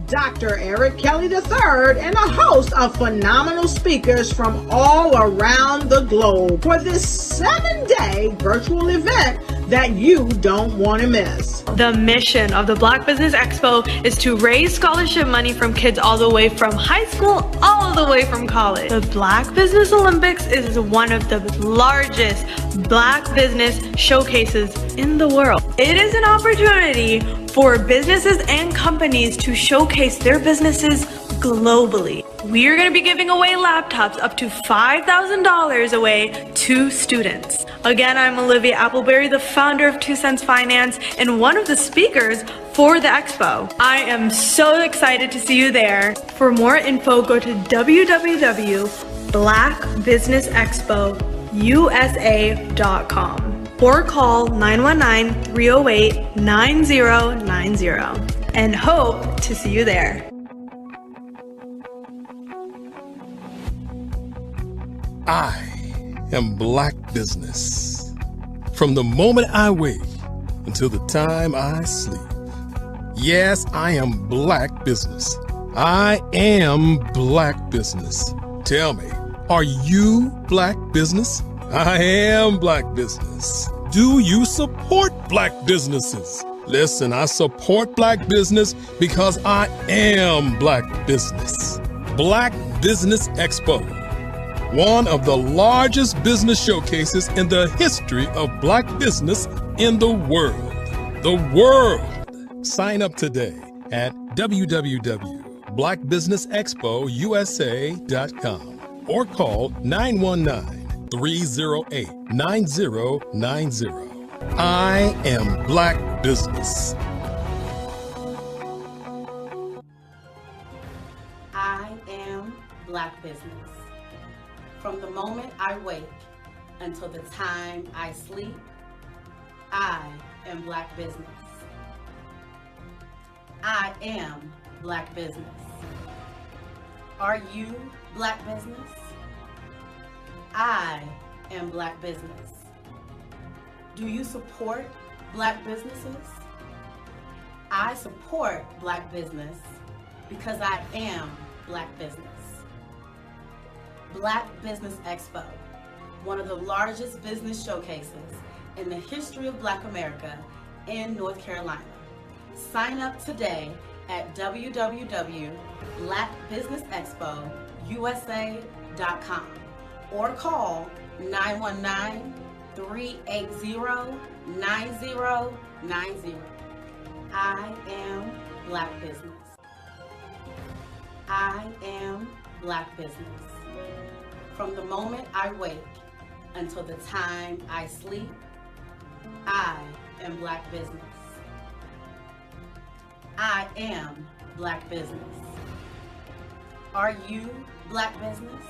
Dr. Eric Kelly III and a host of phenomenal speakers from all around the globe for this 7-day virtual event that you don't want to miss. The mission of the Black Business Expo is to raise scholarship money from kids all the way from high school all the way from college. The Black Business Olympics is one of the largest Black business showcases in the world. It is an opportunity for businesses and companies to showcase their businesses globally. We are going to be giving away laptops up to $5,000 away to students. Again, I'm Olivia Appleberry, the founder of 2 Cents Finance and one of the speakers for the expo. I am so excited to see you there. For more info, go to www.blackbusinessexpousa.com or call 919-308-9090 and hope to see you there. I am Black Business. From the moment I wake until the time I sleep. Yes, I am Black Business. I am Black Business. Tell me, are you Black Business? I am Black Business. Do you support Black businesses? Listen, I support Black business because I am Black Business. Black Business Expo, one of the largest business showcases in the history of Black business in the world. The world! Sign up today at www.blackbusinessexpousa.com or call 919-308-9090. I am Black Business. I am Black Business. From the moment I wake until the time I sleep, I am Black Business. I am Black Business. Are you Black Business? I am Black Business. Do you support Black businesses? I support Black business because I am Black Business. Black Business Expo, one of the largest business showcases in the history of Black America in North Carolina. Sign up today at www.blackbusinessexpousa.com or call 919-380-9090. I am Black Business. I am Black Business. From the moment I wake until the time I sleep, I am Black Business. I am Black Business. Are you Black Business?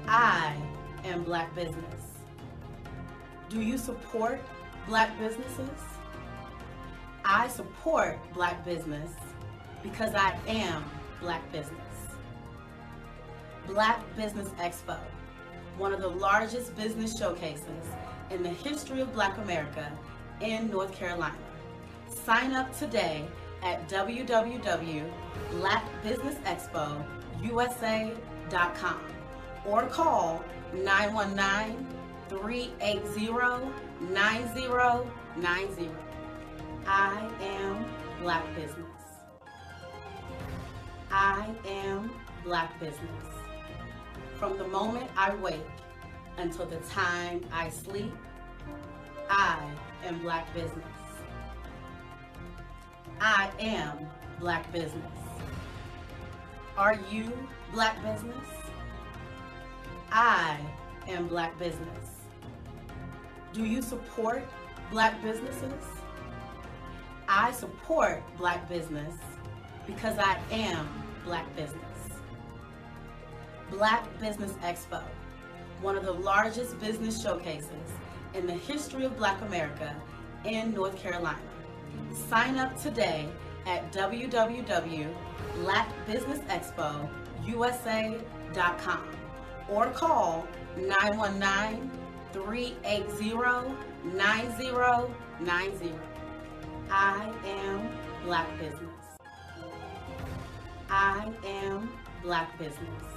I am Black Business. Do you support Black businesses? I support Black business because I am Black Business. Black Business Expo, one of the largest business showcases in the history of Black America in North Carolina. Sign up today at www.blackbusinessexpousa.com or call 919-380-9090. I am Black Business. I am Black Business. From the moment I wake until the time I sleep, I am Black business. I am Black business. Are you Black business? I am Black business. Do you support Black businesses? I support Black business because I am Black business. Black Business Expo, one of the largest business showcases in the history of Black America in North Carolina. Sign up today at www.blackbusinessexpousa.com or call 919-380-9090. I am Black business. I am Black business.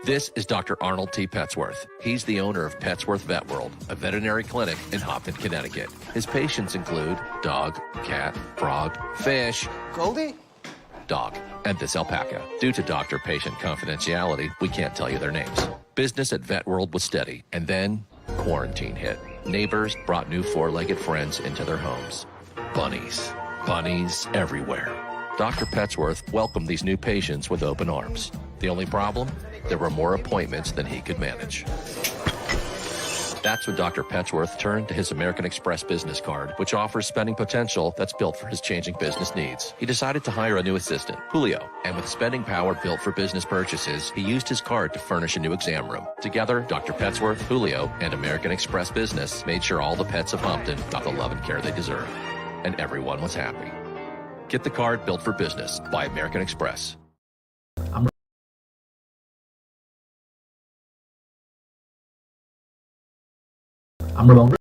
This is Dr. Arnold T. Petsworth. He's the owner of Petsworth Vet World, a veterinary clinic in Hopton, Connecticut. His patients include dog, cat, frog, fish, Goldie? dog, and this alpaca. Due to doctor-patient confidentiality, we can't tell you their names. Business at Vet World was steady, and then quarantine hit. Neighbors brought new four-legged friends into their homes. Bunnies. Bunnies everywhere. Dr. Petsworth welcomed these new patients with open arms. The only problem? There were more appointments than he could manage. That's when Dr. Petsworth turned to his American Express business card, which offers spending potential that's built for his changing business needs. He decided to hire a new assistant, Julio, and with spending power built for business purchases, he used his card to furnish a new exam room. Together, Dr. Petsworth, Julio, and American Express Business made sure all the pets of Hopton got the love and care they deserve. And everyone was happy. Get the card built for business by American Express. I'm Ramon.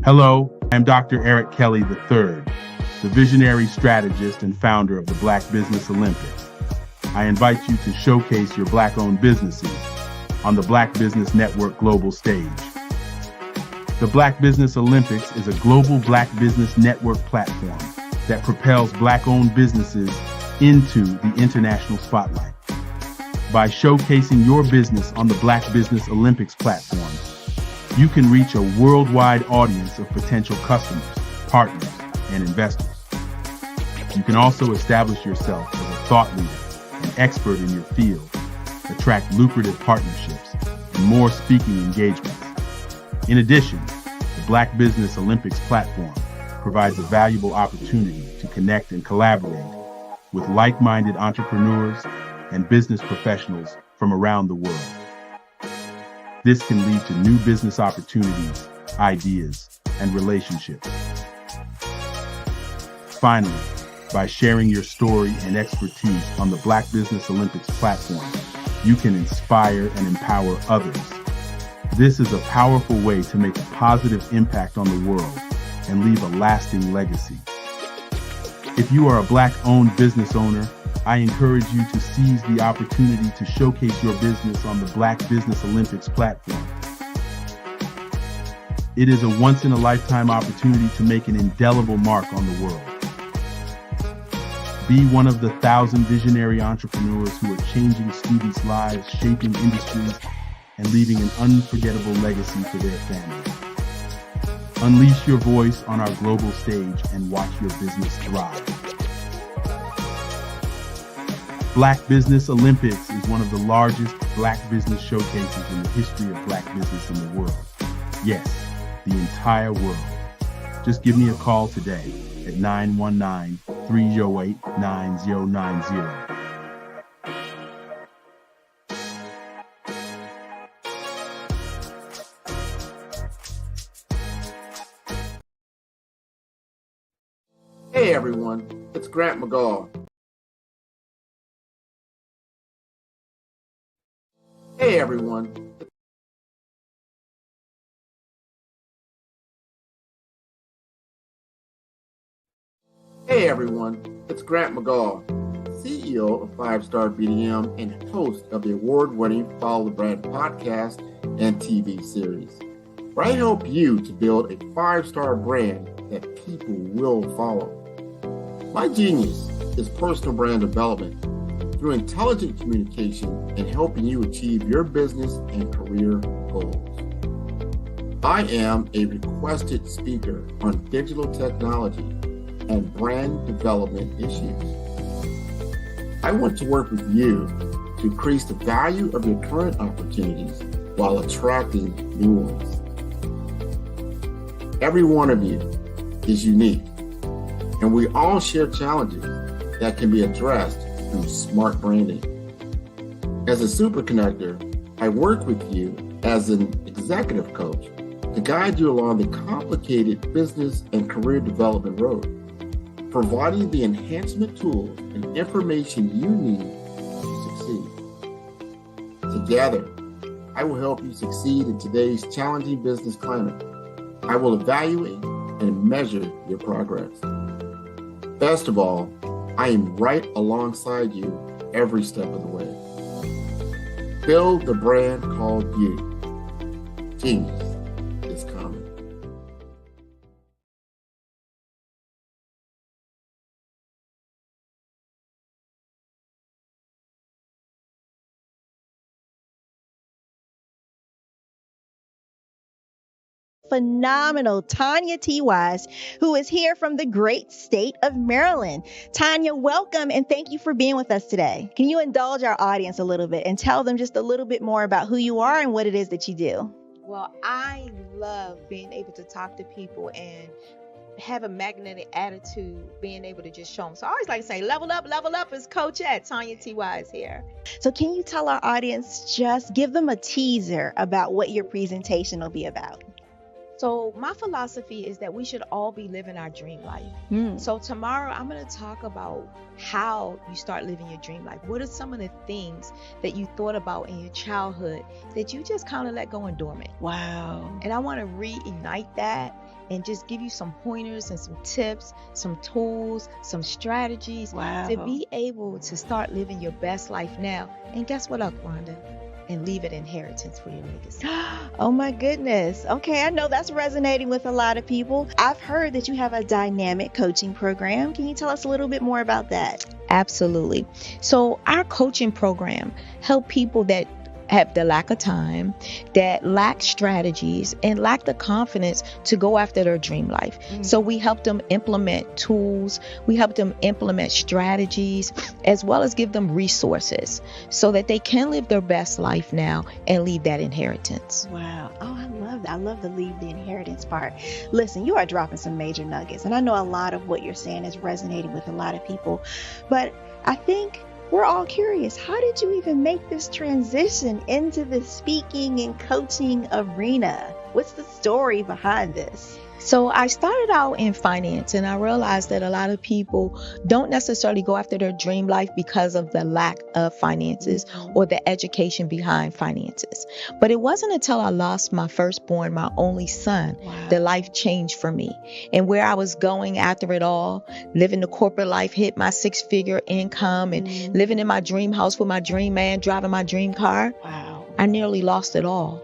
Hello, I'm Dr. Eric Kelly III, the visionary strategist and founder of the Black Business Olympics. I invite you to showcase your Black-owned businesses on the Black Business Network global stage. The Black Business Olympics is a global Black Business Network platform that propels Black-owned businesses into the international spotlight. By showcasing your business on the Black Business Olympics platform, you can reach a worldwide audience of potential customers, partners, and investors. You can also establish yourself as a thought leader and expert in your field, attract lucrative partnerships, and more speaking engagements. In addition, the Black Business Olympics platform provides a valuable opportunity to connect and collaborate with like-minded entrepreneurs and business professionals from around the world. This can lead to new business opportunities, ideas, and relationships. Finally, by sharing your story and expertise on the Black Business Olympics platform, you can inspire and empower others. This is a powerful way to make a positive impact on the world and leave a lasting legacy. If you are a Black-owned business owner, I encourage you to seize the opportunity to showcase your business on the Black Business Olympics platform. It is a once-in-a-lifetime opportunity to make an indelible mark on the world. Be one of the 1,000 visionary entrepreneurs who are changing students' lives, shaping industries, and leaving an unforgettable legacy for their families. Unleash your voice on our global stage and watch your business thrive. Black Business Olympics is one of the largest Black business showcases in the history of Black business in the world. Yes, the entire world. Just give me a call today at 919-308-9090. Hey everyone, it's Grant McGaw. Hey everyone. Hey everyone, it's Grant McGaw, CEO CEO of 5-Star BDM and host of the award-winning Follow the Brand podcast and TV series, where I help you to build a 5-star brand that people will follow. My genius is personal brand development through intelligent communication and helping you achieve your business and career goals. I am a requested speaker on digital technology and brand development issues. I want to work with you to increase the value of your current opportunities while attracting new ones. Every one of you is unique, and we all share challenges that can be addressed through smart branding. As a super connector, I work with you as an executive coach to guide you along the complicated business and career development road, providing the enhancement tools and information you need to succeed. Together, I will help you succeed in today's challenging business climate. I will evaluate and measure your progress. Best of all, I am right alongside you every step of the way. Build the brand called you. Genius is coming. Phenomenal Tanya T. Wise, who is here from the great state of Maryland. Tanya, welcome and thank you for being with us today. Can you indulge our audience a little bit and tell them just a little bit more about who you are and what it is that you do? Well, I love being able to talk to people and have a magnetic attitude, being able to just show them. So I always like to say, level up is Coach at Tanya T. Wise here. So can you tell our audience, just give them a teaser about what your presentation will be about? So my philosophy is that we should all be living our dream life. So tomorrow I'm going to talk about how you start living your dream life. What are some of the things that you thought about in your childhood that you just kind of let go and dormant? Wow. And I want to reignite that and just give you some pointers and some tips, some tools, some strategies to be able to start living your best life now. And guess what, Wanda? And leave an inheritance for your legacy. Oh my goodness. Okay, I know that's resonating with a lot of people. I've heard that you have a dynamic coaching program. Can you tell us a little bit more about that? Absolutely. So our coaching program help people that have the lack of time, that lack strategies, and lack the confidence to go after their dream life. So we help them implement tools, we help them implement strategies, as well as give them resources so that they can live their best life now and leave that inheritance. Wow. Oh, I love that. I love the leave the inheritance part. Listen, you are dropping some major nuggets, and I know a lot of what you're saying is resonating with a lot of people, but I think we're all curious. How did you even make this transition into the speaking and coaching arena? What's the story behind this? So I started out in finance, and I realized that a lot of people don't necessarily go after their dream life because of the lack of finances or the education behind finances. But it wasn't until I lost my firstborn, my only son, that life changed for me. And where I was going after it all, living the corporate life, hit my 6-figure income and living in my dream house with my dream man, driving my dream car. I nearly lost it all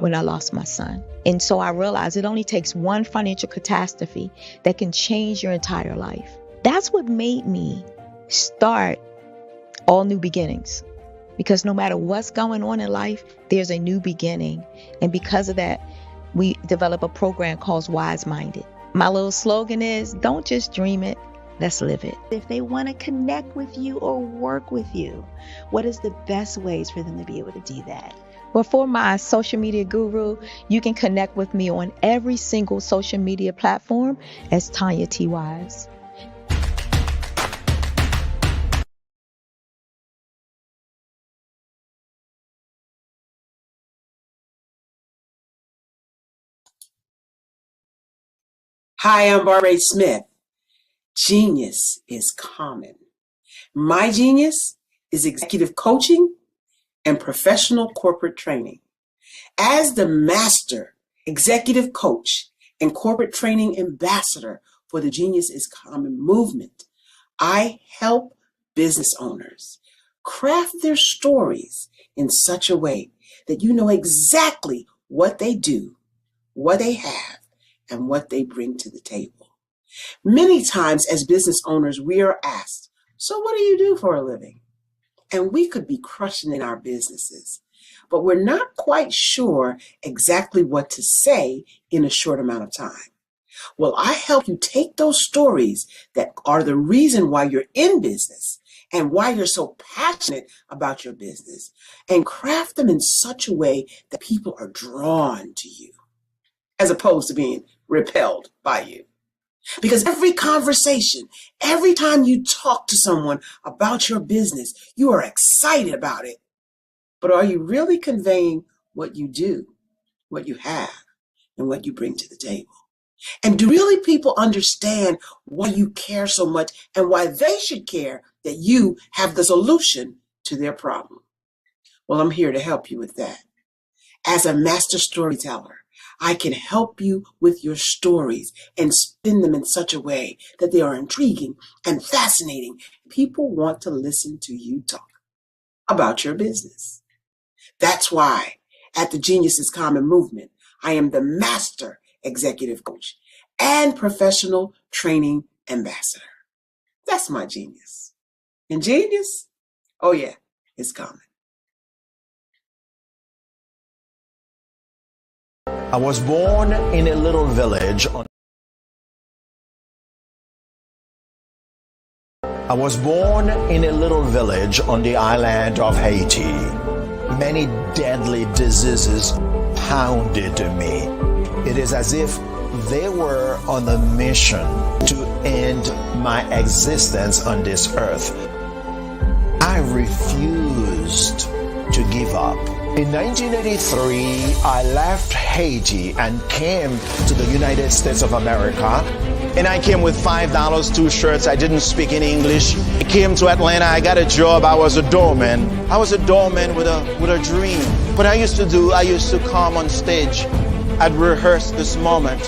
when I lost my son. And so I realized it only takes one financial catastrophe that can change your entire life. That's what made me start All New Beginnings. Because no matter what's going on in life, there's a new beginning. And because of that, we develop a program called Wise Minded. My little slogan is, don't just dream it, let's live it. If they want to connect with you or work with you, what is the best ways for them to be able to do that? Well, for my social media guru, you can connect with me on every single social media platform as Tanya T. Wise. Hi, I'm Barbara Smith. Genius is common. My genius is executive coaching and professional corporate training. As the master executive coach and corporate training ambassador for the Genius is Common movement, I help business owners craft their stories in such a way that you know exactly what they do, what they have, and what they bring to the table. Many times as business owners, we are asked, so what do you do for a living? And we could be crushing in our businesses, but we're not quite sure exactly what to say in a short amount of time. Well, I help you take those stories that are the reason why you're in business and why you're so passionate about your business and craft them in such a way that people are drawn to you as opposed to being repelled by you. Because every conversation, every time you talk to someone about your business, you are excited about it. But are you really conveying what you do, what you have, and what you bring to the table? And do really people understand why you care so much and why they should care that you have the solution to their problem? Well, I'm here to help you with that. As a master storyteller, I can help you with your stories and spin them in such a way that they are intriguing and fascinating. People want to listen to you talk about your business. That's why at the Genius is Common movement, I am the master executive coach and professional training ambassador. That's my genius. And genius? Oh yeah, it's common. I was born in a little village on the island of Haiti. Many deadly diseases pounded me. It is as if they were on a mission to end my existence on this earth. I refused to give up. In 1983, I left Haiti and came to the United States of America. And I came with $5, 2 shirts. I didn't speak in English. I came to Atlanta. I got a job. I was a doorman. I was a doorman with a dream. What I used to come on stage. I'd rehearse this moment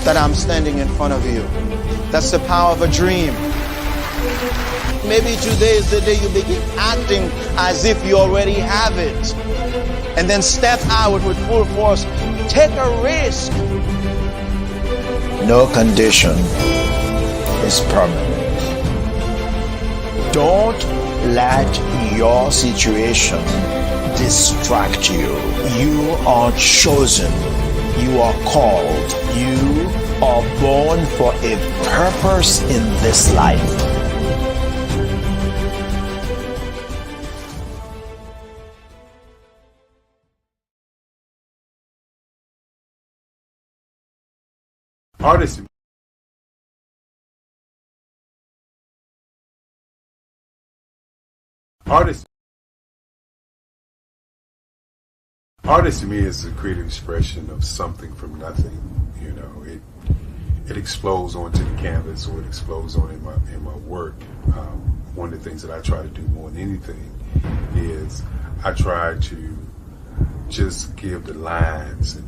that I'm standing in front of you. That's the power of a dream. Maybe today is the day you begin acting as if you already have it. And then step out with full force. Take a risk. No condition is permanent. Don't let your situation distract you. You are chosen. You are called. You are born for a purpose in this life. Artist to me is a creative expression of something from nothing. You know, it explodes onto the canvas, or it explodes on in my work. One of the things that I try to do more than anything is I try to just give the lines and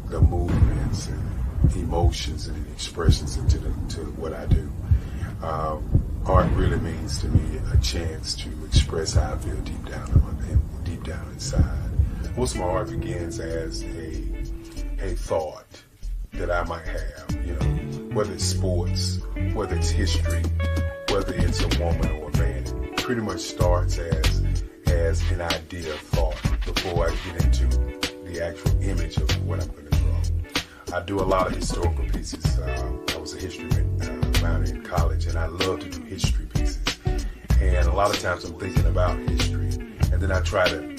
the movements and emotions and expressions into what I do. Art really means to me a chance to express how I feel deep down inside. Most of my art begins as a thought that I might have, you know, whether it's sports, whether it's history, whether it's a woman or a man. It pretty much starts as an idea of thought before I get into the actual image of what I'm going to draw. I do a lot of historical pieces. I was a history minor in college, and I love to do history pieces. And a lot of times I'm thinking about history, and then I try to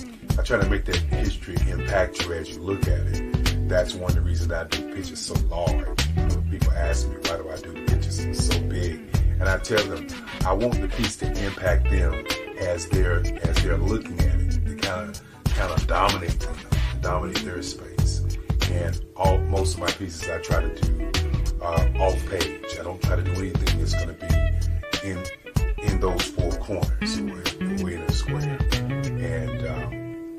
make that history impact you as you look at it. That's one of the reasons I do pictures so large. You know, people ask me, why do I do the pictures so big? And I tell them, I want the piece to impact them as they're looking at it, to kind of dominate them, dominate their space. And most of my pieces I try to do off page. I don't try to do anything that's going to be in those four corners or in a square. And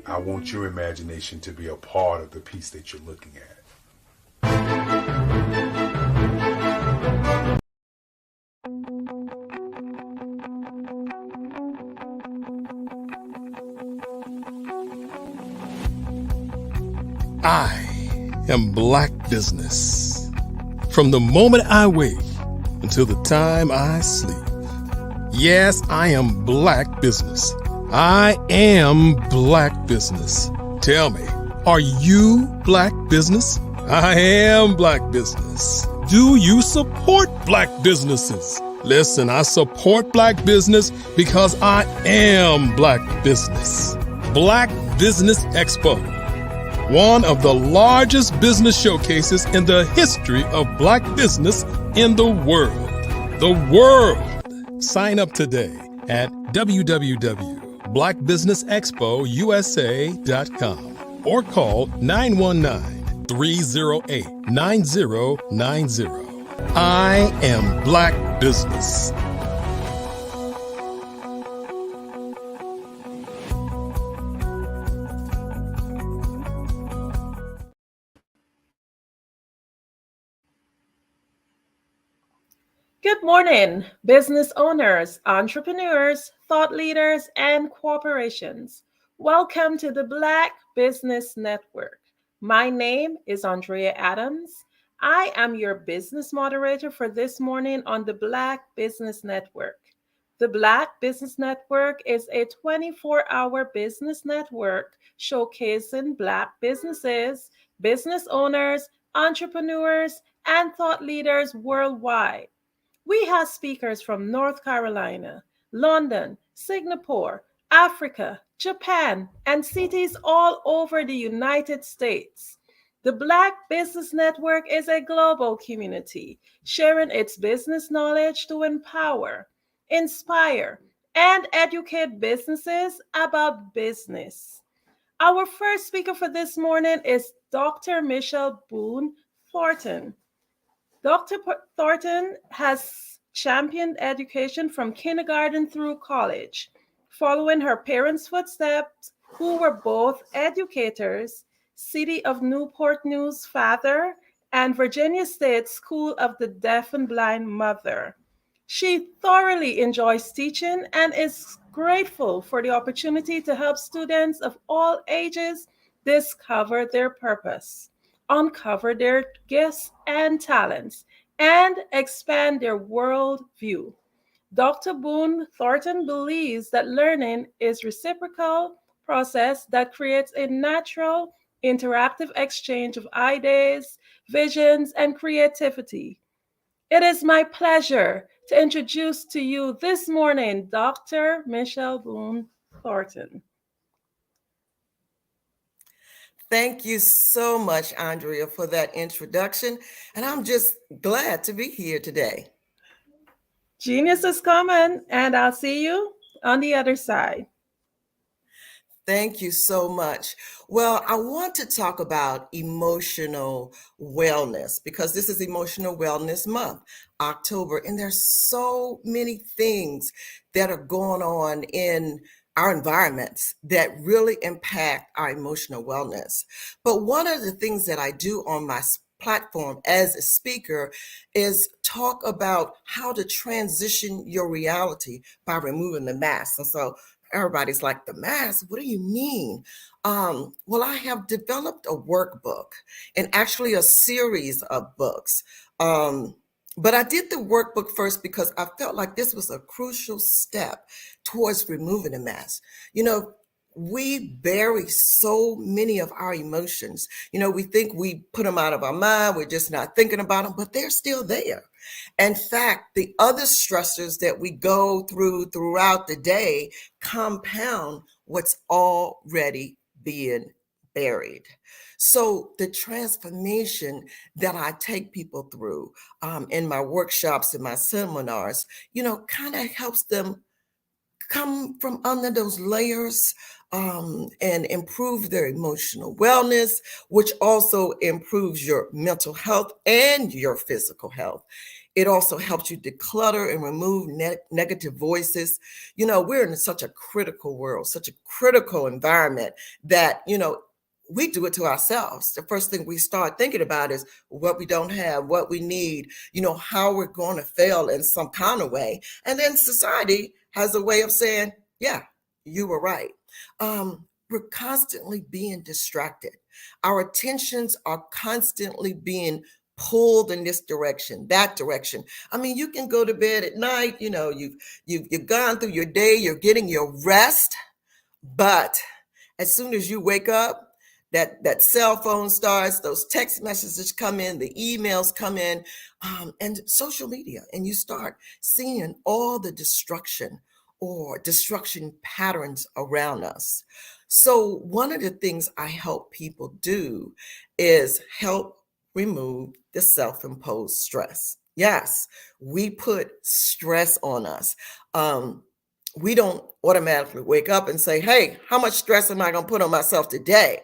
I want your imagination to be a part of the piece that you're looking at. I am Black Business. From the moment I wake until the time I sleep. Yes, I am Black Business. I am Black Business. Tell me, are you Black Business? I am Black Business. Do you support Black businesses? Listen, I support Black business because I am Black Business. Black Business Expo, one of the largest business showcases in the history of Black business in the world. The world. Sign up today at www.blackbusinessexpousa.com or call 919-308-9090. I am Black Business. Good morning, business owners, entrepreneurs, thought leaders, and corporations. Welcome to the Black Business Network. My name is Andrea Adams. I am your business moderator for this morning on the Black Business Network. The Black Business Network is a 24-hour business network showcasing Black businesses, business owners, entrepreneurs, and thought leaders worldwide. We have speakers from North Carolina, London, Singapore, Africa, Japan, and cities all over the United States. The Black Business Network is a global community sharing its business knowledge to empower, inspire, and educate businesses about business. Our first speaker for this morning is Dr. Michelle Boone Thornton. Dr. Thornton has championed education from kindergarten through college, following her parents' footsteps, who were both educators, City of Newport News father, and Virginia State School of the Deaf and Blind mother. She thoroughly enjoys teaching and is grateful for the opportunity to help students of all ages discover their purpose, uncover their gifts and talents, and expand their world view. Dr. Boone Thornton believes that learning is a reciprocal process that creates a natural, interactive exchange of ideas, visions, and creativity. It is my pleasure to introduce to you this morning Dr. Michelle Boone Thornton. Thank you so much, Andrea, for that introduction. And I'm just glad to be here today. Genius is coming, and I'll see you on the other side. Thank you so much. Well, I want to talk about emotional wellness because this is Emotional Wellness Month, October, and there's so many things that are going on in our environments that really impact our emotional wellness. But one of the things that I do on my platform as a speaker is talk about how to transition your reality by removing the mask. And so everybody's like, the mask? What do you mean? Well, I have developed a workbook and actually a series of books. But I did the workbook first because I felt like this was a crucial step towards removing the mask. You know, we bury so many of our emotions. You know, we think we put them out of our mind. We're just not thinking about them, but they're still there. In fact, the other stressors that we go through throughout the day compound what's already being buried. So the transformation that I take people through in my workshops and my seminars, you know, kind of helps them come from under those layers and improve their emotional wellness, which also improves your mental health and your physical health. It also helps you declutter and remove negative voices. You know, we're in such a critical world, such a critical environment that, you know, we do it to ourselves. The first thing we start thinking about is what we don't have, what we need, you know, how we're going to fail in some kind of way. And then society has a way of saying, yeah, you were right. We're constantly being distracted. Our attentions are constantly being pulled in this direction, that direction. I mean, you can go to bed at night, you know, you've gone through your day, you're getting your rest, but as soon as you wake up, that cell phone starts, those text messages come in, the emails come in, and social media, and you start seeing all the destruction or destruction patterns around us. So one of the things I help people do is help remove the self-imposed stress. Yes, we put stress on us. We don't automatically wake up and say, hey, how much stress am I going to put on myself today?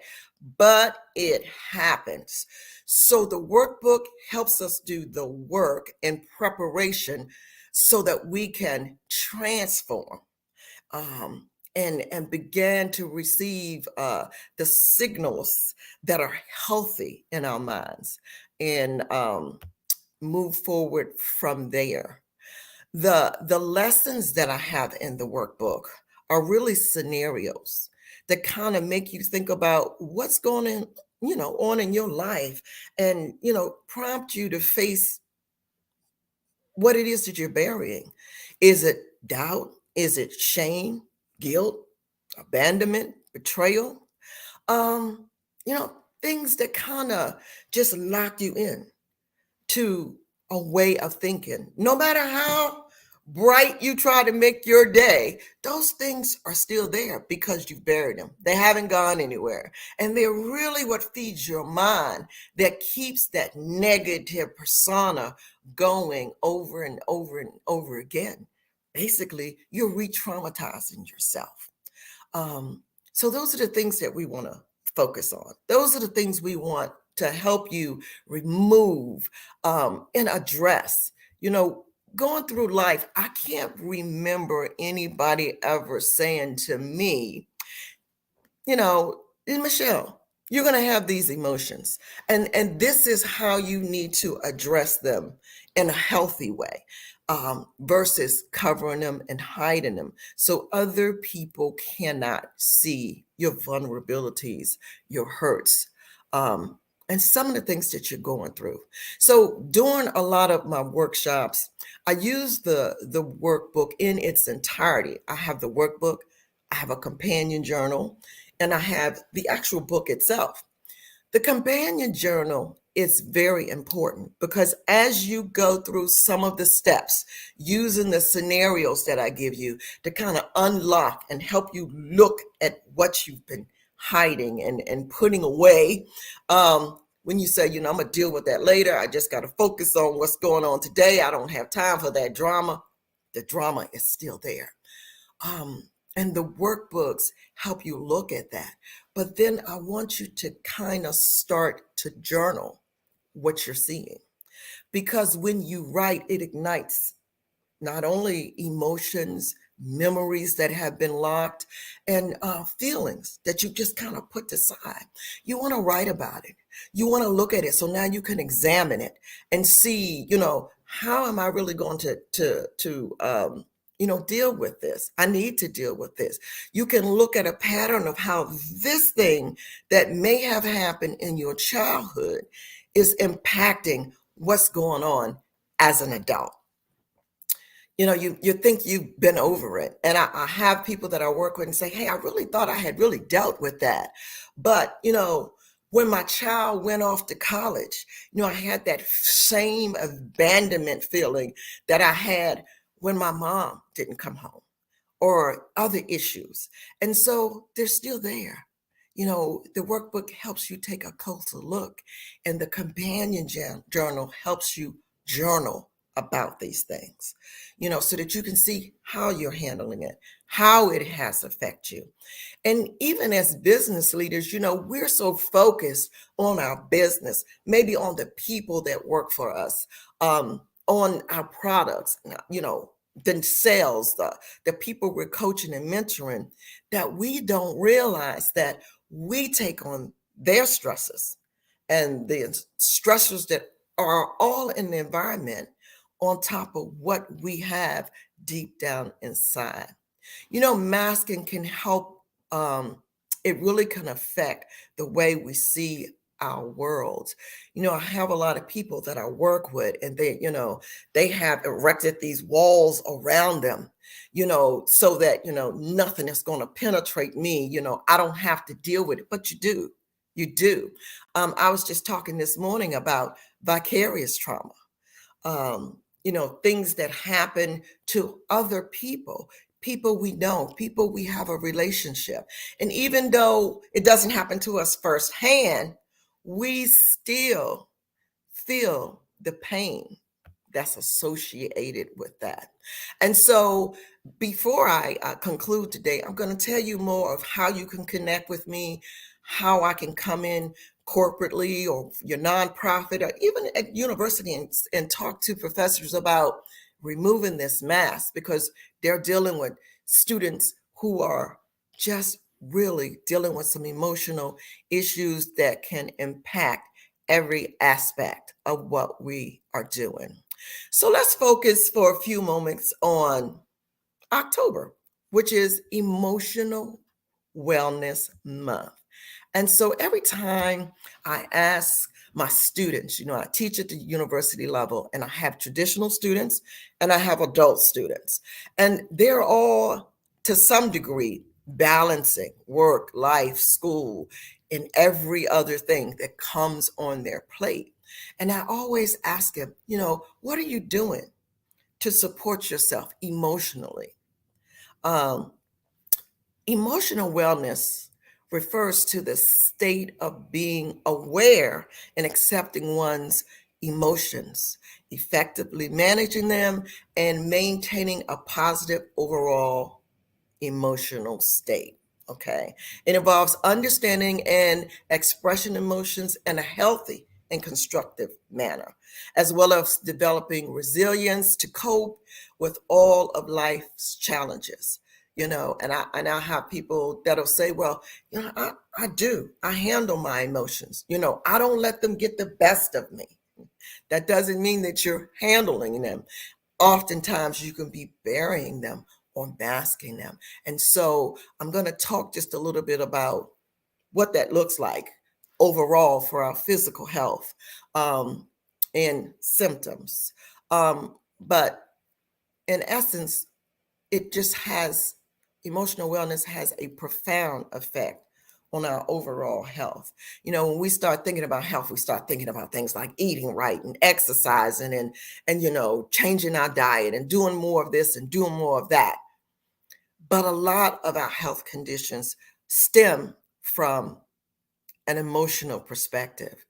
But it happens. So the workbook helps us do the work in preparation so that we can transform and begin to receive the signals that are healthy in our minds and move forward from there. The lessons that I have in the workbook are really scenarios that kind of make you think about what's going on in your life and, prompt you to face what it is that you're burying. Is it doubt? Is it shame, guilt, abandonment, betrayal? Things that kind of just lock you in to a way of thinking. No matter how bright you try to make your day, those things are still there because you've buried them. They haven't gone anywhere. And they're really what feeds your mind that keeps that negative persona going over and over and over again. Basically, you're re-traumatizing yourself. So those are the things that we want to focus on. Those are the things we want to help you remove and address. Going through life, I can't remember anybody ever saying to me, Michelle, you're going to have these emotions, and this is how you need to address them in a healthy way, versus covering them and hiding them so other people cannot see your vulnerabilities, your hurts, and some of the things that you're going through. So during a lot of my workshops, I use the workbook in its entirety. I have the workbook, I have a companion journal, and I have the actual book itself. The companion journal is very important because as you go through some of the steps, using the scenarios that I give you to kind of unlock and help you look at what you've been hiding and putting away, when you say, I'm going to deal with that later, I just got to focus on what's going on today, I don't have time for that drama, the drama is still there. And the workbooks help you look at that. But then I want you to kind of start to journal what you're seeing. Because when you write, it ignites not only emotions, memories that have been locked, and feelings that you just kind of put aside. You want to write about it. You want to look at it. So now you can examine it and see, how am I really going to deal with this? I need to deal with this. You can look at a pattern of how this thing that may have happened in your childhood is impacting what's going on as an adult. You think you've been over it. And I have people that I work with and say, hey, I really thought I had really dealt with that. But, when my child went off to college, I had that same abandonment feeling that I had when my mom didn't come home, or other issues. And so they're still there. The workbook helps you take a closer look, and the companion journal helps you journal about these things, so that you can see how you're handling it, how it has affected you. And even as business leaders, we're so focused on our business, maybe on the people that work for us, on our products, the sales, the people we're coaching and mentoring, that we don't realize that we take on their stresses and the stressors that are all in the environment on top of what we have deep down inside. Masking can help it really can affect the way we see our world. I have a lot of people that I work with, and they have erected these walls around them, so that, nothing is going to penetrate me. I don't have to deal with it, but you do. You do. I was just talking this morning about vicarious trauma. Things that happen to other people we know, people we have a relationship. And even though it doesn't happen to us firsthand, we still feel the pain that's associated with that. And so before I conclude today, I'm going to tell you more of how you can connect with me, how I can come in corporately or your nonprofit or even at university and talk to professors about removing this mask, because they're dealing with students who are just really dealing with some emotional issues that can impact every aspect of what we are doing. So let's focus for a few moments on October, which is Emotional Wellness Month. And so every time I ask my students, I teach at the university level, and I have traditional students and I have adult students, and they're all to some degree balancing work, life, school, and every other thing that comes on their plate. And I always ask them, what are you doing to support yourself emotionally? Emotional wellness refers to the state of being aware and accepting one's emotions, effectively managing them, and maintaining a positive overall emotional state. Okay. It involves understanding and expressing emotions in a healthy and constructive manner, as well as developing resilience to cope with all of life's challenges. And I have people that'll say, well, I handle my emotions. I don't let them get the best of me. That doesn't mean that you're handling them. Oftentimes you can be burying them or masking them. And so I'm going to talk just a little bit about what that looks like overall for our physical health and symptoms. But in essence, emotional wellness has a profound effect on our overall health. When we start thinking about health, we start thinking about things like eating right and exercising and changing our diet and doing more of this and doing more of that. But a lot of our health conditions stem from an emotional perspective.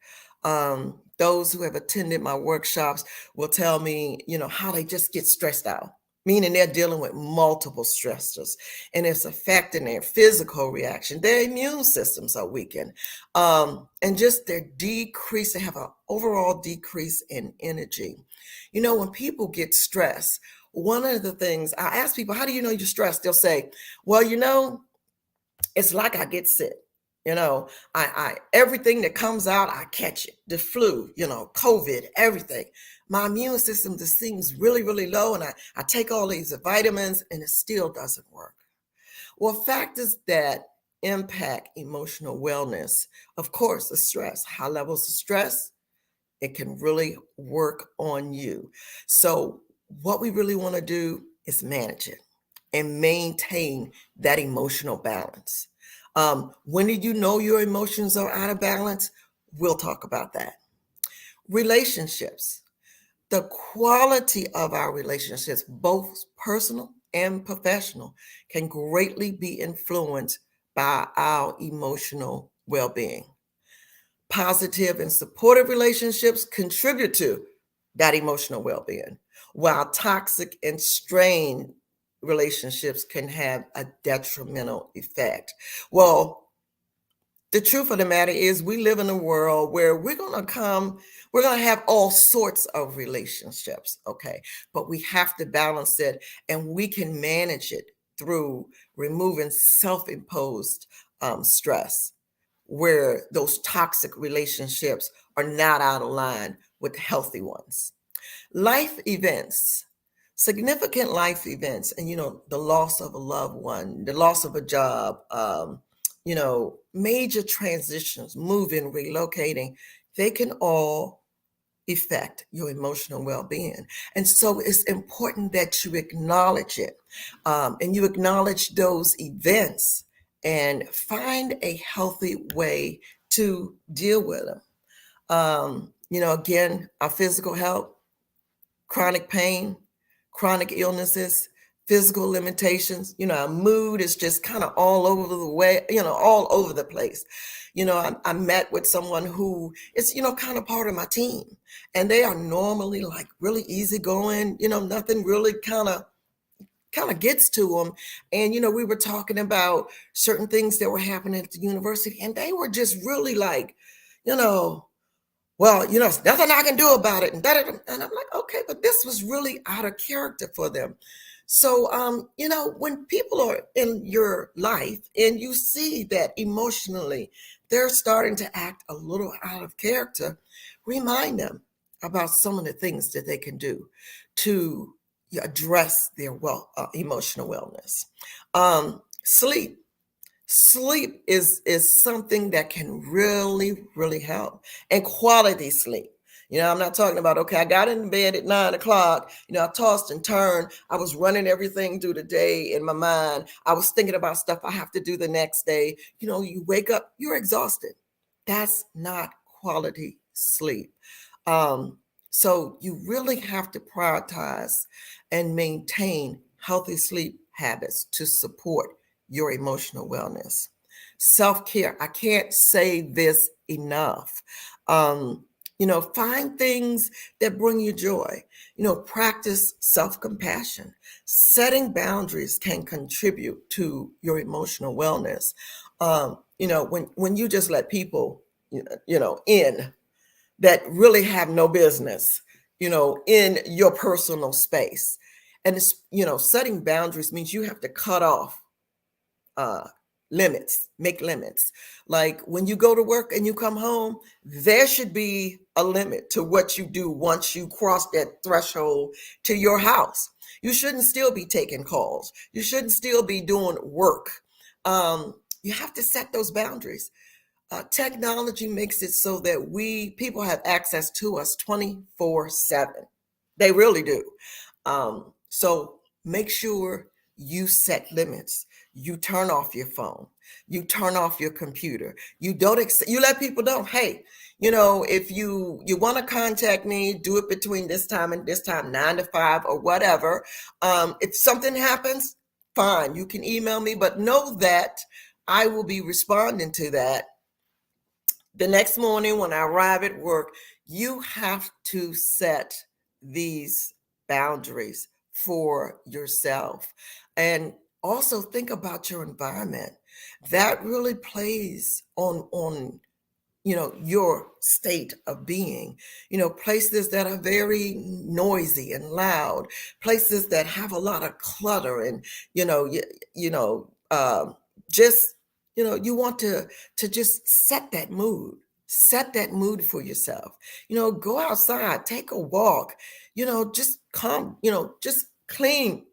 Those who have attended my workshops will tell me, how they just get stressed out, meaning they're dealing with multiple stressors, and it's affecting their physical reaction. Their immune systems are weakened, and just their decrease. They have an overall decrease in energy. When people get stressed, one of the things I ask people, how do you know you're stressed? They'll say, well, it's like I get sick. I everything that comes out, I catch it. The flu, COVID, everything. My immune system just seems really, really low, and I take all these vitamins and it still doesn't work. Well, factors that impact emotional wellness, of course, the stress, high levels of stress, it can really work on you. So what we really want to do is manage it and maintain that emotional balance. When did you know your emotions are out of balance? We'll talk about that. Relationships. The quality of our relationships, both personal and professional, can greatly be influenced by our emotional well-being. Positive and supportive relationships contribute to that emotional well-being, while toxic and strained relationships can have a detrimental effect. Well, the truth of the matter is we live in a world where we're going to have all sorts of relationships, okay? But we have to balance it, and we can manage it through removing self-imposed stress, where those toxic relationships are not out of line with healthy ones. Life events. Significant life events, and the loss of a loved one, the loss of a job, major transitions, moving, relocating, they can all affect your emotional well-being. And so it's important that you acknowledge it, and you acknowledge those events and find a healthy way to deal with them. Again, our physical health, chronic pain, chronic illnesses, physical limitations, our mood is just kind of all over the way, all over the place. I met with someone who is, kind of part of my team, and they are normally like really easygoing, nothing really kind of gets to them. And, we were talking about certain things that were happening at the university, and they were just really like, well, there's nothing I can do about it. And I'm like, okay, but this was really out of character for them. So, when people are in your life and you see that emotionally they're starting to act a little out of character, remind them about some of the things that they can do to address their emotional wellness. Sleep is something that can really, really help, and quality sleep. I'm not talking about, okay, I got in bed at 9 o'clock, I tossed and turned. I was running everything through the day in my mind. I was thinking about stuff I have to do the next day. You wake up, you're exhausted. That's not quality sleep. So you really have to prioritize and maintain healthy sleep habits to support your emotional wellness. Self-care, I can't say this enough. Find things that bring you joy. Practice self-compassion. Setting boundaries can contribute to your emotional wellness. When you just let people, in that really have no business, in your personal space. And it's, setting boundaries means you have to cut off limits, make limits. Like when you go to work and you come home, there should be a limit to what you do once you cross that threshold to your house. You shouldn't still be taking calls. You shouldn't still be doing work. You have to set those boundaries. Technology makes it so that people have access to us 24/7. They really do. So make sure you set limits. You turn off your phone. You turn off your computer. You let people know, hey, if you want to contact me, do it between this time and this time, 9 to 5 or whatever. If something happens, fine, you can email me, but know that I will be responding to that the next morning when I arrive at work. You have to set these boundaries for yourself. And also think about your environment. That really plays on your state of being. Places that are very noisy and loud, places that have a lot of clutter, and you want to just set that mood. Set that mood for yourself. Go outside, take a walk, just come, just clean.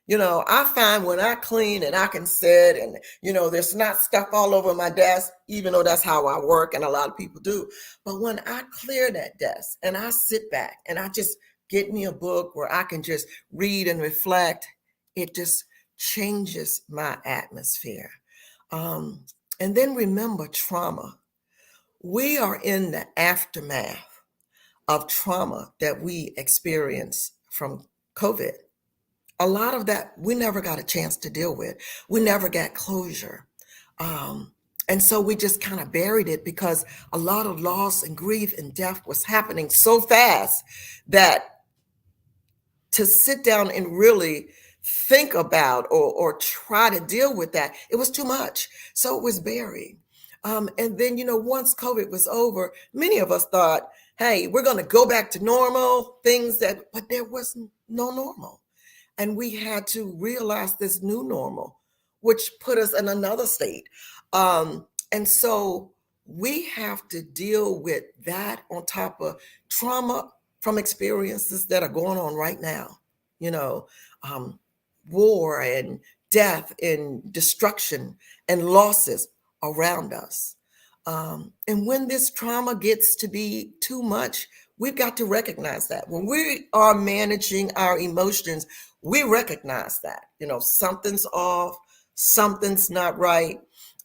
I find when I clean and I can sit and, there's not stuff all over my desk, even though that's how I work and a lot of people do. But when I clear that desk and I sit back and I just get me a book where I can just read and reflect, it just changes my atmosphere. And then remember trauma. We are in the aftermath of trauma that we experienced from COVID. A lot of that we never got a chance to deal with. We never got closure. And so we just kind of buried it because a lot of loss and grief and death was happening so fast that to sit down and really think about or try to deal with that, it was too much. So it was buried. And then, once COVID was over, many of us thought, hey, we're going to go back to normal but there was no normal. And we had to realize this new normal, which put us in another state. And so we have to deal with that on top of trauma from experiences that are going on right now. War and death and destruction and losses around us. And when this trauma gets to be too much, we've got to recognize that. When we are managing our emotions, we recognize that, something's off, something's not right.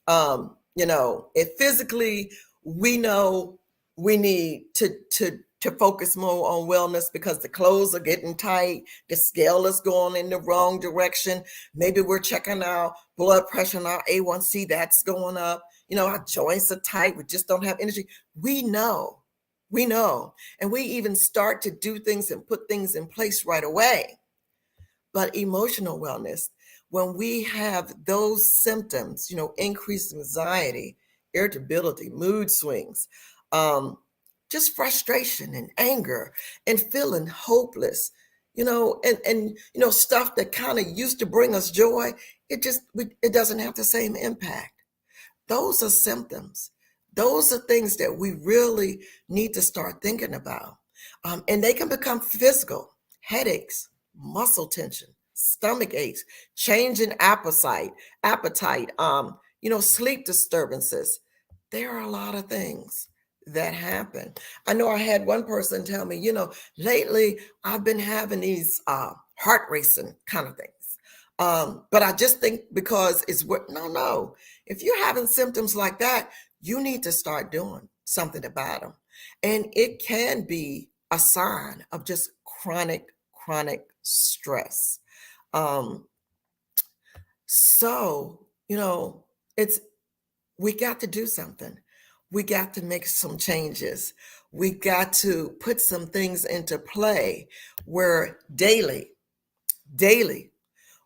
If physically we know we need to focus more on wellness because the clothes are getting tight, the scale is going in the wrong direction. Maybe we're checking our blood pressure and our A1C, that's going up. Our joints are tight, we just don't have energy. We know, and we even start to do things and put things in place right away. But emotional wellness, when we have those symptoms, increased anxiety, irritability, mood swings, just frustration and anger and feeling hopeless, and stuff that kind of used to bring us joy, it doesn't have the same impact. Those are symptoms. Those are things that we really need to start thinking about. And they can become physical: headaches, muscle tension, stomach aches, change in appetite, sleep disturbances. There are a lot of things that happen. I know I had one person tell me, lately I've been having these heart racing kind of things. But I just think because it's no. If you're having symptoms like that, you need to start doing something about them. And it can be a sign of just chronic stress. So, we got to do something. We got to make some changes. We got to put some things into play where daily,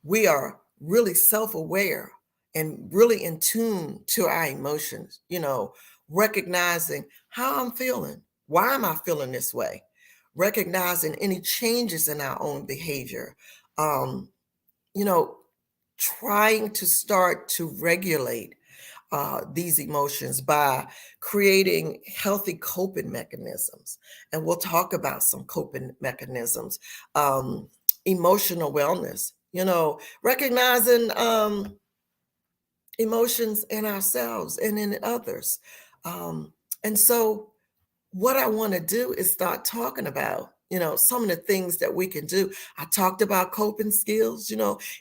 we are really self-aware and really in tune to our emotions, recognizing how I'm feeling. Why am I feeling this way? Recognizing any changes in our own behavior, trying to start to regulate these emotions by creating healthy coping mechanisms. And we'll talk about some coping mechanisms. Emotional wellness, recognizing emotions in ourselves and in others. And so what I want to do is start talking about, some of the things that we can do. I talked about coping skills.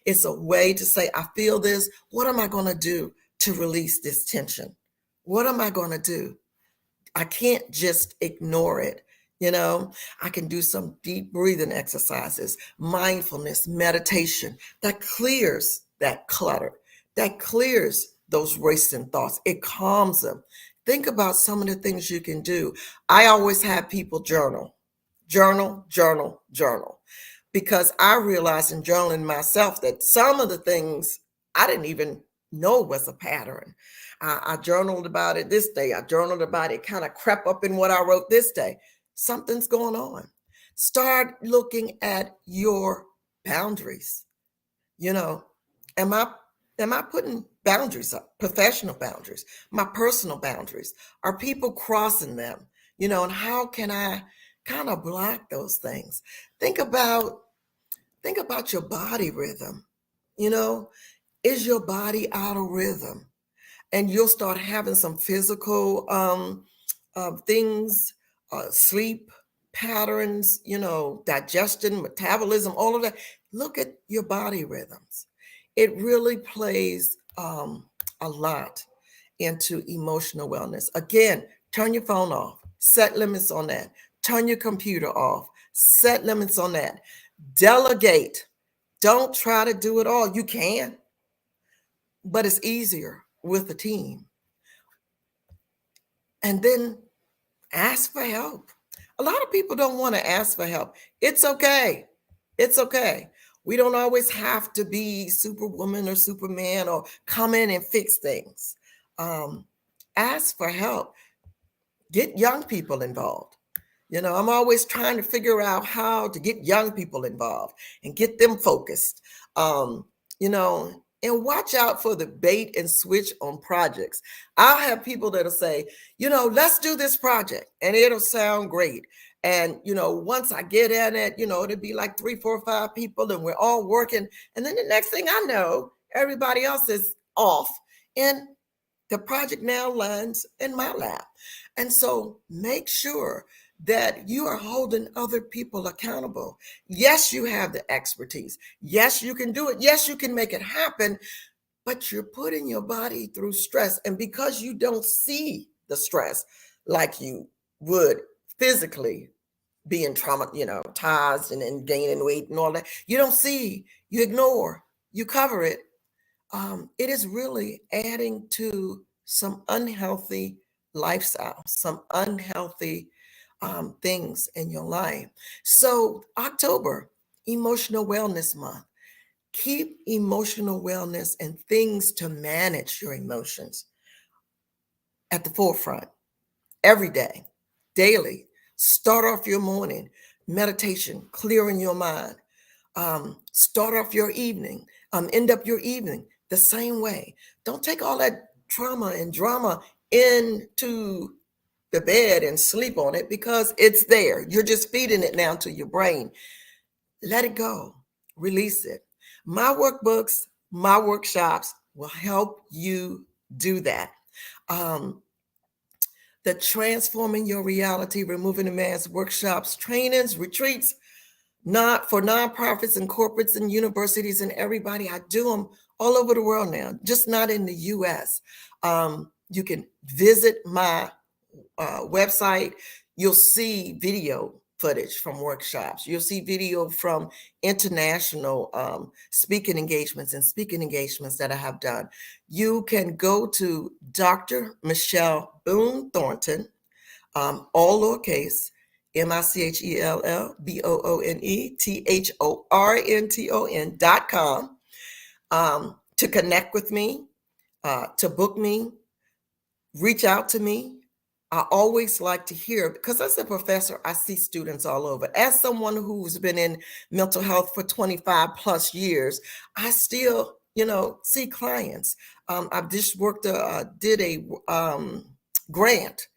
It's a way to say, I feel this. What am I going to do to release this tension? What am I going to do? I can't just ignore it. I can do some deep breathing exercises, mindfulness, meditation that clears that clutter, that clears those racing thoughts. It calms them. Think about some of the things you can do. I always have people journal, because I realized in journaling myself that some of the things I didn't even know was a pattern. I journaled about it this day. I journaled about it, kind of crept up in what I wrote this day. Something's going on. Start looking at your boundaries. Am I putting boundaries up? Professional boundaries, my personal boundaries. Are people crossing them? And how can I kind of block those things? Think about your body rhythm. Is your body out of rhythm? And you'll start having some physical things, sleep patterns, digestion, metabolism, all of that. Look at your body rhythms. It really plays a lot into emotional wellness. Again, turn your phone off, set limits on that. Turn your computer off, set limits on that. Delegate. Don't try to do it all. You can, but it's easier with a team. And then ask for help. A lot of people don't want to ask for help. It's okay. It's okay. We don't always have to be Superwoman or Superman or come in and fix things. Ask for help. Get young people involved. I'm always trying to figure out how to get young people involved and get them focused. And watch out for the bait and switch on projects. I'll have people that'll say, let's do this project, and it'll sound great. And, once I get at it, it'll be like 3, 4, 5 people, and we're all working. And then the next thing I know, everybody else is off. And the project now lands in my lap. And so make sure that you are holding other people accountable. Yes, you have the expertise. Yes, you can do it. Yes, you can make it happen, but you're putting your body through stress. And because you don't see the stress like you would physically being traumatized and gaining weight and all that, you don't see, you ignore, you cover it. It is really adding to some unhealthy lifestyle, some unhealthy things in your life. So October, Emotional Wellness Month. Keep emotional wellness and things to manage your emotions at the forefront every day, daily. Start off your morning, meditation, clearing your mind. Start off your evening, end up your evening the same way. Don't take all that trauma and drama into the bed and sleep on it because it's there. You're just feeding it now to your brain. Let it go, release it. My workbooks, my workshops will help you do that. The Transforming Your Reality, Removing the Mask workshops, trainings, retreats, not for nonprofits and corporates and universities and everybody. I do them all over the world now, just not in the US. You can visit my website. You'll see video footage from workshops. You'll see video from international speaking engagements that I have done. You can go to Dr. Michelle Boone Thornton, all lowercase, MICHELLBOONETHORNTON.com to connect with me, to book me, reach out to me. I always like to hear, because as a professor, I see students all over. As someone who's been in mental health for 25 plus years, I still, see clients. I've just did a grant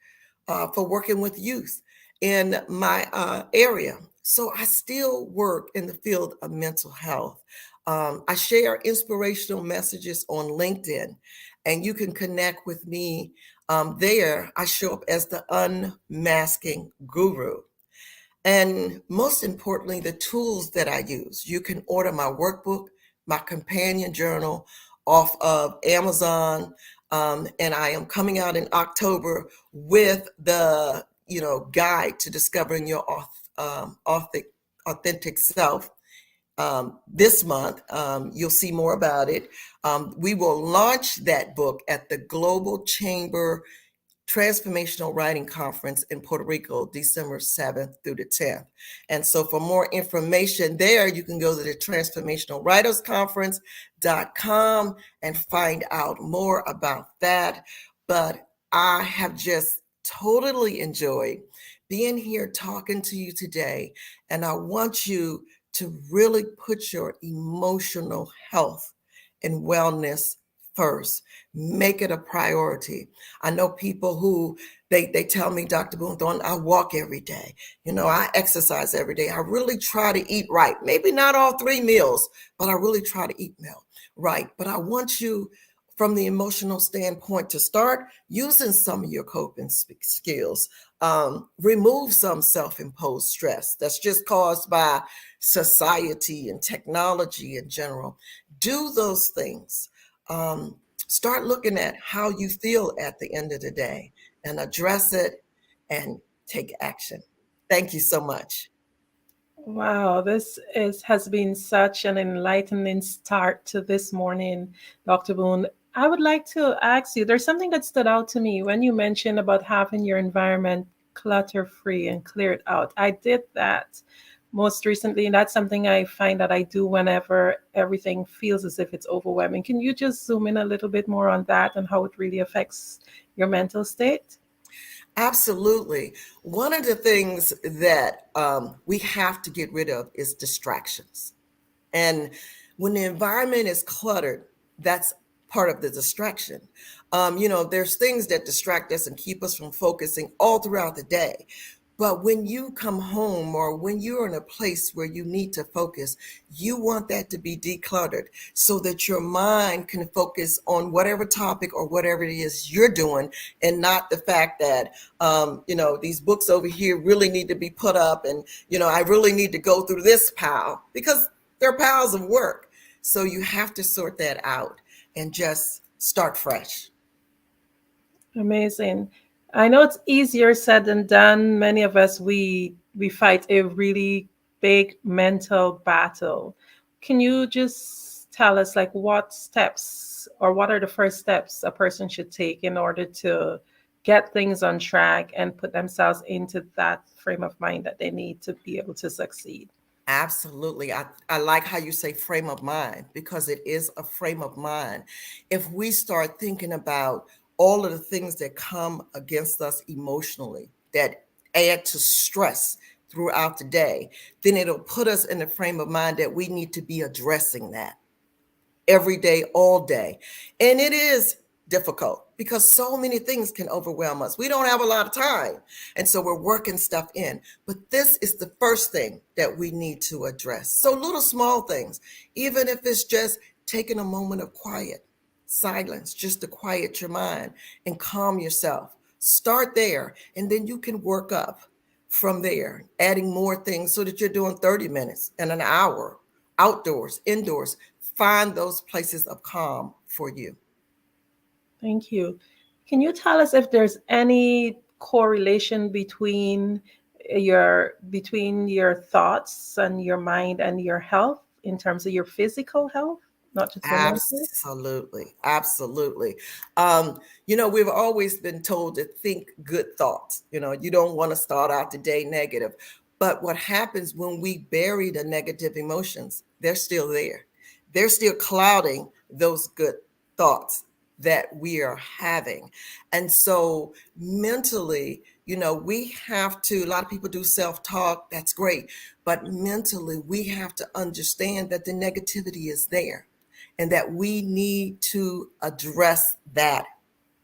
for working with youth in my area. So I still work in the field of mental health. I share inspirational messages on LinkedIn, and you can connect with me there. I show up as the unmasking guru. And most importantly, the tools that I use. You can order my workbook, my companion journal off of Amazon. And I am coming out in October with the, guide to discovering your authentic self. This month, you'll see more about it. We will launch that book at the Global Chamber Transformational Writing Conference in Puerto Rico, December 7th through the 10th. And so for more information there, you can go to the transformationalwritersconference.com and find out more about that. But I have just totally enjoyed being here talking to you today. And I want you to really put your emotional health and wellness first. Make it a priority. I know people who they tell me, Dr. Boone Thornton, I walk every day. I exercise every day. I really try to eat right. Maybe not all 3 meals, but I really try to eat right. But I want you, from the emotional standpoint, to start using some of your coping skills. Remove some self-imposed stress that's just caused by society and technology in general. Do those things. Start looking at how you feel at the end of the day and address it and take action. Thank you so much. Wow, this has been such an enlightening start to this morning, Dr. Boone. I would like to ask you, there's something that stood out to me when you mentioned about having your environment clutter-free and clear it out. I did that most recently, and that's something I find that I do whenever everything feels as if it's overwhelming. Can you just zoom in a little bit more on that and how it really affects your mental state? Absolutely. One of the things that we have to get rid of is distractions. And when the environment is cluttered, that's part of the distraction. There's things that distract us and keep us from focusing all throughout the day. But when you come home or when you're in a place where you need to focus, you want that to be decluttered so that your mind can focus on whatever topic or whatever it is you're doing, and not the fact that, these books over here really need to be put up, and, I really need to go through this pile, because they're piles of work. So you have to sort that out and just start fresh. Amazing. I know it's easier said than done. Many of us, we fight a really big mental battle. Can you just tell us, like, what steps or what are the first steps a person should take in order to get things on track and put themselves into that frame of mind that they need to be able to succeed? Absolutely. I like how you say frame of mind, because it is a frame of mind. If we start thinking about all of the things that come against us emotionally that add to stress throughout the day, then it'll put us in the frame of mind that we need to be addressing that every day, all day. And it is difficult because so many things can overwhelm us. We don't have a lot of time. And so we're working stuff in. But this is the first thing that we need to address. So little small things, even if it's just taking a moment of quiet, silence, just to quiet your mind and calm yourself. Start there, and then you can work up from there, adding more things so that you're doing 30 minutes and an hour, outdoors, indoors. Find those places of calm for you. Thank you. Can you tell us if there's any correlation between your thoughts and your mind and your health in terms of your physical health, not just your mental? Absolutely. Absolutely. We've always been told to think good thoughts. You don't want to start out the day negative. But what happens when we bury the negative emotions, they're still there. They're still clouding those good thoughts that we are having. And so mentally, we have to, a lot of people do self-talk, that's great. But mentally, we have to understand that the negativity is there and that we need to address that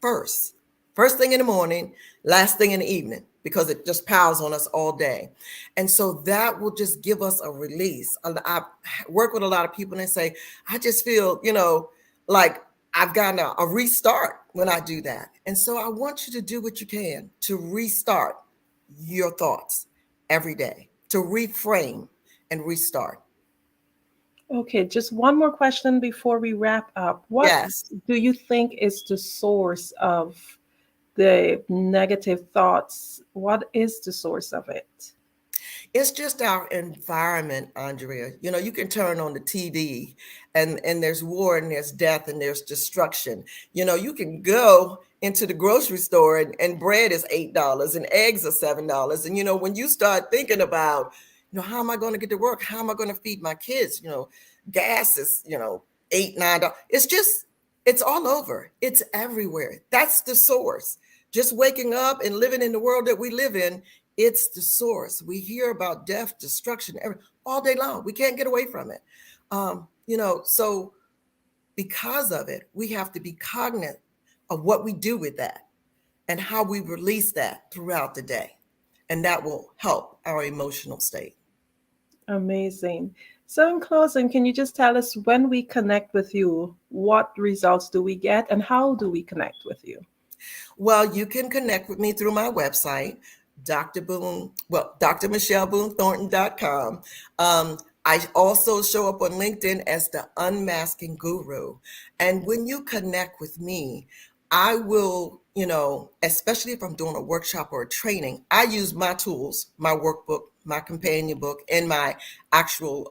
first. First thing in the morning, last thing in the evening, because it just piles on us all day. And so that will just give us a release. I work with a lot of people and they say, I just feel, like I've gotten a restart when I do that. And so I want you to do what you can to restart your thoughts every day, to reframe and restart. Okay, just one more question before we wrap up. What Yes. do you think is the source of the negative thoughts? What is the source of it? It's just our environment, Andrea. You can turn on the TV and there's war and there's death and there's destruction. You can go into the grocery store and bread is $8 and eggs are $7. And, when you start thinking about, how am I going to get to work? How am I going to feed my kids? Gas is, $8, $9. It's all over. It's everywhere. That's the source. Just waking up and living in the world that we live in, it's the source. We hear about death, destruction, all day long. We can't get away from it. So because of it, we have to be cognizant of what we do with that and how we release that throughout the day. And that will help our emotional state. Amazing. So, in closing, can you just tell us when we connect with you, what results do we get and how do we connect with you? Well, you can connect with me through my website, drmichelleBooneThornton.com. I also show up on LinkedIn as the Unmasking Guru. And when you connect with me, I will, especially if I'm doing a workshop or a training, I use my tools, my workbook, my companion book, and my actual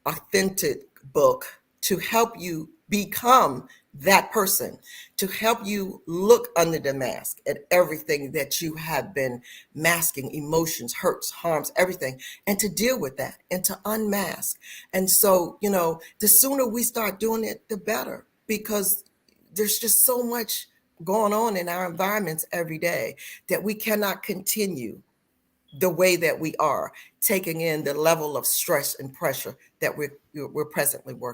authentic book to help you become that person, to help you look under the mask at everything that you have been masking, emotions, hurts, harms, everything, and to deal with that and to unmask. And so, the sooner we start doing it, the better, because there's just so much going on in our environments every day that we cannot continue the way that we are, taking in the level of stress and pressure that we're presently working.